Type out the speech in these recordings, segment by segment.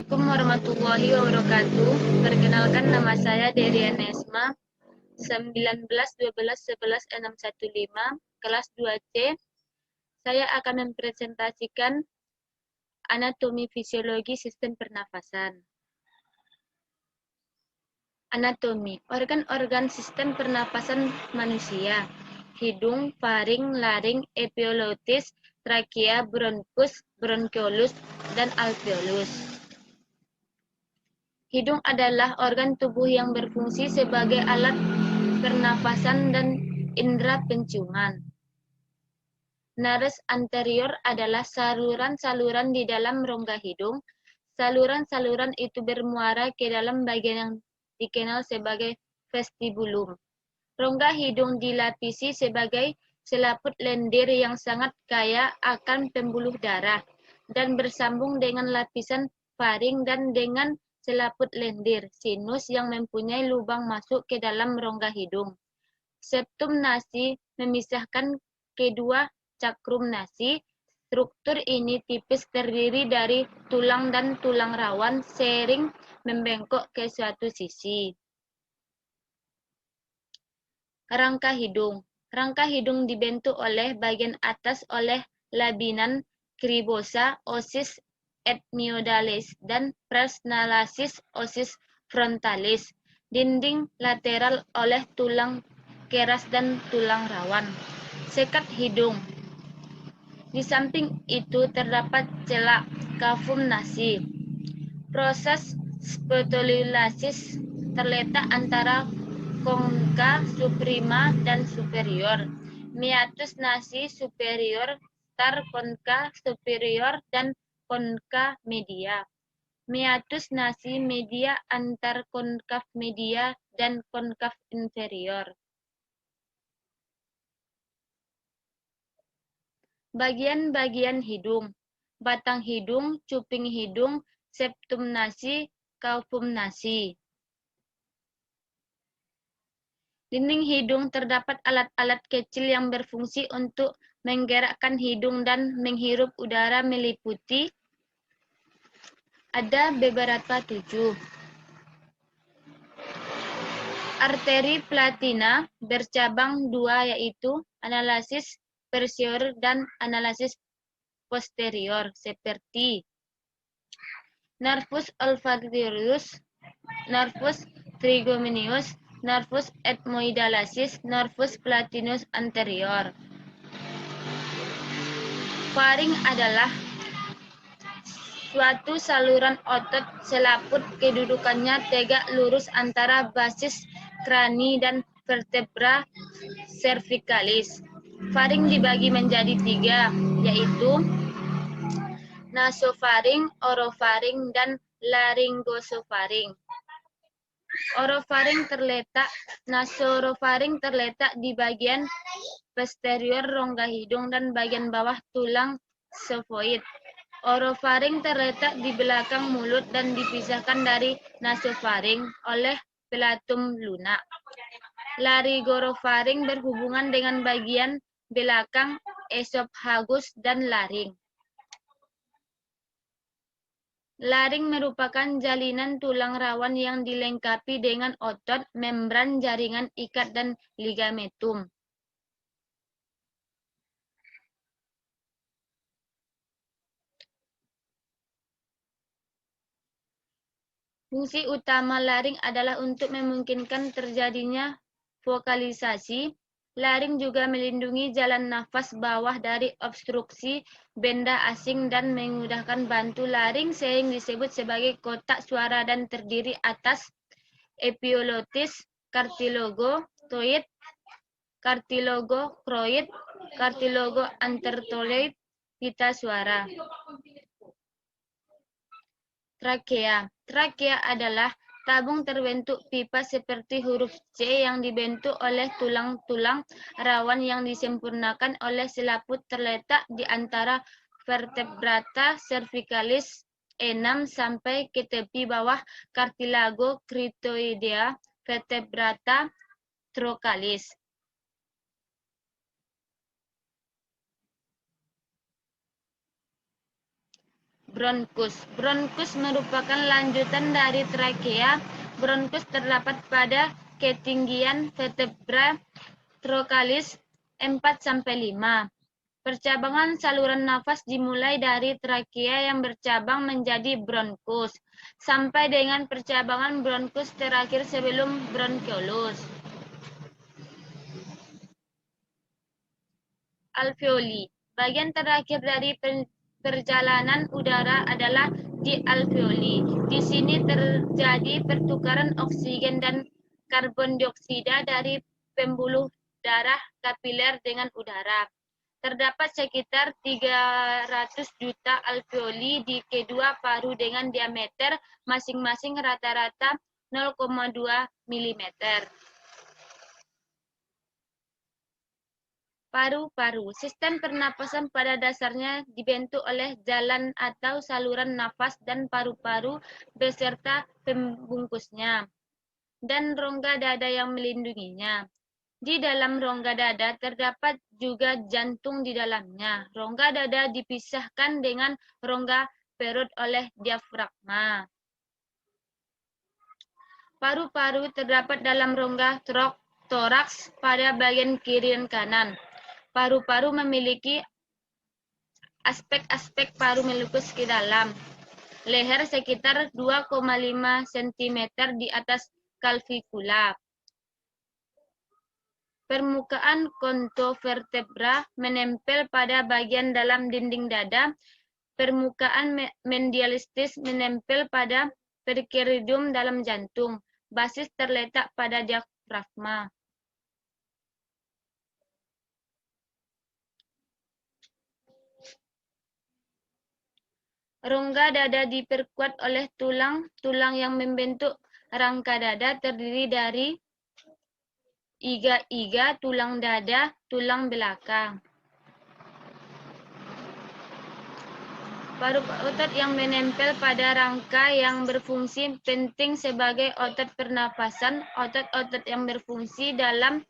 Assalamualaikum warahmatullahi wabarakatuh. Perkenalkan, nama saya Derian Nesma, 19 12 11 615, kelas 2C. Saya akan mempresentasikan anatomi fisiologi sistem pernafasan. Anatomi, organ-organ sistem pernafasan manusia. Hidung, faring, laring, epilotis, trakea, bronkus, bronkiolus, dan alveolus. Hidung adalah organ tubuh yang berfungsi sebagai alat pernafasan dan indera penciuman. Nares anterior adalah saluran-saluran di dalam rongga hidung. Saluran-saluran itu bermuara ke dalam bagian yang dikenal sebagai vestibulum. Rongga hidung dilapisi sebagai selaput lendir yang sangat kaya akan pembuluh darah dan bersambung dengan lapisan faring dan dengan selaput lendir sinus yang mempunyai lubang masuk ke dalam rongga hidung. Septum nasi memisahkan kedua cakrum nasi. Struktur ini tipis terdiri dari tulang dan tulang rawan sering membengkok ke suatu sisi. Rangka hidung. Rangka hidung dibentuk oleh bagian atas oleh labinan cribosa, osis ethmoidalis, dan presnalasis osis frontalis. Dinding lateral oleh tulang keras dan tulang rawan. Sekat hidung. Di samping itu terdapat celak kafum nasi. Proses spotululasis terletak antara konka suprema dan superior. Meatus nasi superior, star konka superior, dan konka media. Meatus nasi media antar konkav media dan konkav inferior. Bagian-bagian hidung. Batang hidung, cuping hidung, septum nasi, kafum nasi. Dinding hidung terdapat alat-alat kecil yang berfungsi untuk menggerakkan hidung dan menghirup udara meliputi ada beberapa 7. Arteri platina bercabang 2 yaitu analasis posterior dan analasis posterior seperti nervus olfactorius, nervus trigeminus, nervus ethmoidalis, nervus platinus anterior. Faring adalah suatu saluran otot selaput, kedudukannya tegak lurus antara basis krani dan vertebra cervicalis. Faring dibagi menjadi 3, yaitu nasofaring, orofaring, dan laryngosofaring. Nasorofaring terletak di bagian posterior rongga hidung dan bagian bawah tulang sfoid. Orofaring terletak di belakang mulut dan dipisahkan dari nasofaring oleh palatum lunak. Laryngorofaring berhubungan dengan bagian belakang esophagus dan laring. Laring merupakan jalinan tulang rawan yang dilengkapi dengan otot, membran, jaringan ikat, dan ligamentum. Fungsi utama laring adalah untuk memungkinkan terjadinya vokalisasi. Laring juga melindungi jalan nafas bawah dari obstruksi benda asing dan memudahkan bantu laring, sering disebut sebagai kotak suara dan terdiri atas epilotis, kartilago kroid, kartilago antertoloid, pita suara. Trakea. Trakea adalah tabung terbentuk pipa seperti huruf C yang dibentuk oleh tulang-tulang rawan yang disempurnakan oleh selaput terletak di antara vertebrata cervicalis 6 sampai ke tepi bawah cartilago critoidea vertebrata trocalis. Bronkus. Bronkus merupakan lanjutan dari trakea. Bronkus terdapat pada ketinggian vertebra trokalis 4-5. Percabangan saluran nafas dimulai dari trakea yang bercabang menjadi bronkus, sampai dengan percabangan bronkus terakhir sebelum bronkiolus. Alveoli. Bagian terakhir dari perjalanan udara adalah di alveoli. Di sini terjadi pertukaran oksigen dan karbon dioksida dari pembuluh darah kapiler dengan udara. Terdapat sekitar 300 juta alveoli di kedua paru dengan diameter masing-masing rata-rata 0,2 mm. Paru-paru. Sistem pernapasan pada dasarnya dibentuk oleh jalan atau saluran nafas dan paru-paru beserta pembungkusnya, dan rongga dada yang melindunginya. Di dalam rongga dada terdapat juga jantung di dalamnya. Rongga dada dipisahkan dengan rongga perut oleh diafragma. Paru-paru terdapat dalam rongga toraks pada bagian kiri dan kanan. Paru-paru memiliki aspek-aspek paru melukis ke dalam leher sekitar 2,5 cm di atas kalvikula. Permukaan kontovertebra menempel pada bagian dalam dinding dada. Permukaan medialistis menempel pada perikardium dalam jantung. Basis terletak pada diafragma. Rongga dada diperkuat oleh tulang yang membentuk rangka dada terdiri dari iga-iga, tulang dada, tulang belakang. Paru-paru otot yang menempel pada rangka yang berfungsi penting sebagai otot pernapasan. Otot-otot yang berfungsi dalam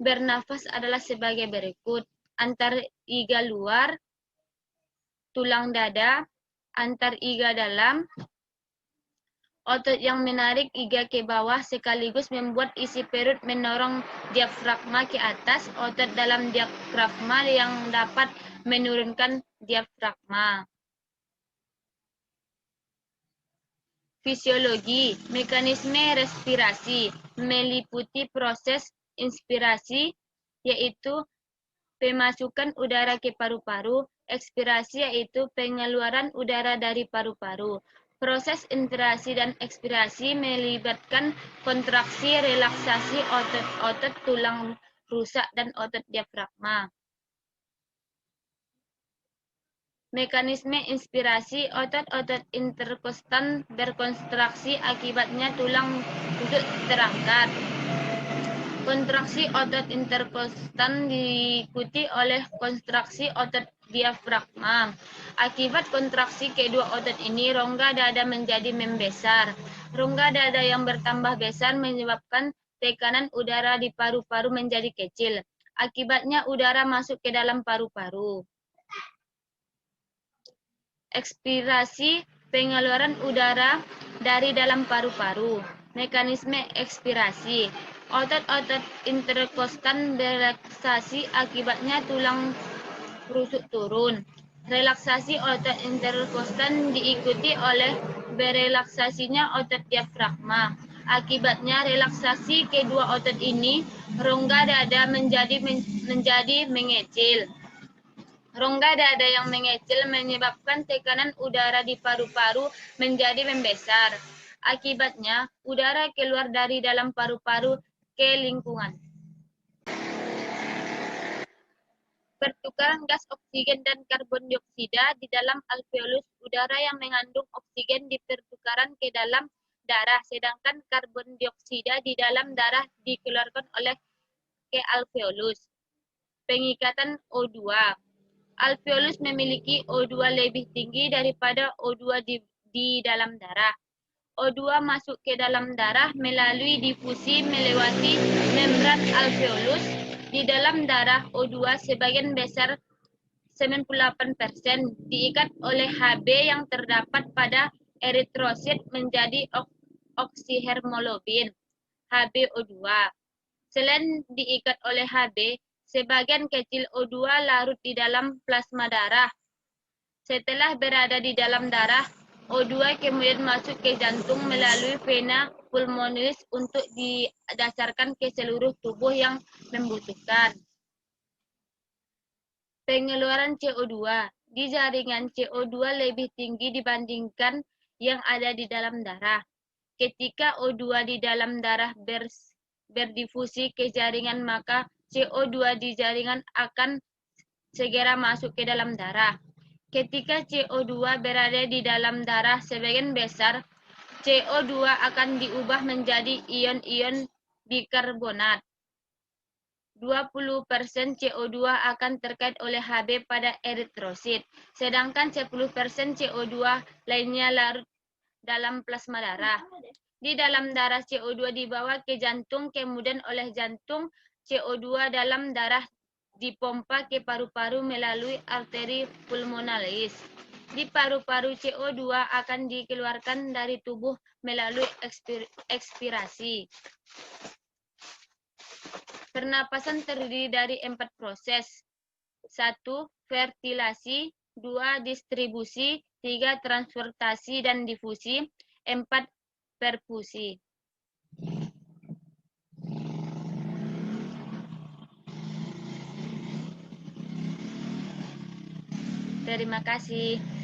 bernafas adalah sebagai berikut. Antar iga luar, tulang dada, antar iga dalam, otot yang menarik iga ke bawah sekaligus membuat isi perut mendorong diafragma ke atas, otot dalam diafragma yang dapat menurunkan diafragma. Fisiologi, mekanisme respirasi meliputi proses inspirasi, yaitu pemasukan udara ke paru-paru, ekspirasi yaitu pengeluaran udara dari paru-paru. Proses inspirasi dan ekspirasi melibatkan kontraksi, relaksasi otot-otot tulang rusuk dan otot diafragma. Mekanisme inspirasi, otot-otot interkostal berkontraksi, akibatnya tulang rusuk terangkat. Kontraksi otot interkostal diikuti oleh kontraksi otot diafragma. Akibat kontraksi kedua otot ini, rongga dada menjadi membesar. Rongga dada yang bertambah besar menyebabkan tekanan udara di paru-paru menjadi kecil. Akibatnya udara masuk ke dalam paru-paru. Ekspirasi, pengeluaran udara dari dalam paru-paru. Mekanisme ekspirasi. Otot-otot interkostal relaksasi, akibatnya tulang rusuk turun. Relaksasi otot interkostal diikuti oleh berelaksasinya otot diafragma. Akibatnya relaksasi kedua otot ini, rongga dada menjadi mengecil. Rongga dada yang mengecil menyebabkan tekanan udara di paru-paru menjadi membesar. Akibatnya, udara keluar dari dalam paru-paru ke lingkungan. Pertukaran gas oksigen dan karbon dioksida di dalam alveolus. Udara yang mengandung oksigen dipertukarkan ke dalam darah, sedangkan karbon dioksida di dalam darah dikeluarkan oleh ke alveolus. Pengikatan O2. Alveolus memiliki O2 lebih tinggi daripada O2 di dalam darah. O2 masuk ke dalam darah melalui difusi melewati membran alveolus. Di dalam darah, O2 sebagian besar 98% diikat oleh Hb yang terdapat pada eritrosit menjadi oksihemoglobin HbO2. Selain diikat oleh Hb, sebagian kecil O2 larut di dalam plasma darah. Setelah berada di dalam darah, O2 kemudian masuk ke jantung melalui vena pulmonalis untuk didasarkan ke seluruh tubuh yang membutuhkan. Pengeluaran CO2 di jaringan CO2 lebih tinggi dibandingkan yang ada di dalam darah. Ketika O2 di dalam darah berdifusi ke jaringan, maka CO2 di jaringan akan segera masuk ke dalam darah. Ketika CO2 berada di dalam darah, sebagian besar CO2 akan diubah menjadi ion-ion bikarbonat. 20% CO2 akan terkait oleh Hb pada eritrosit, sedangkan 10% CO2 lainnya larut dalam plasma darah. Di dalam darah CO2 dibawa ke jantung, kemudian oleh jantung CO2 dalam darah dipompa ke paru-paru melalui arteri pulmonalis. Di paru-paru CO2 akan dikeluarkan dari tubuh melalui ekspirasi. Pernapasan terdiri dari 4 proses. 1. Ventilasi, 2. Distribusi, 3. Transportasi dan difusi, 4. Perfusi. Terima kasih.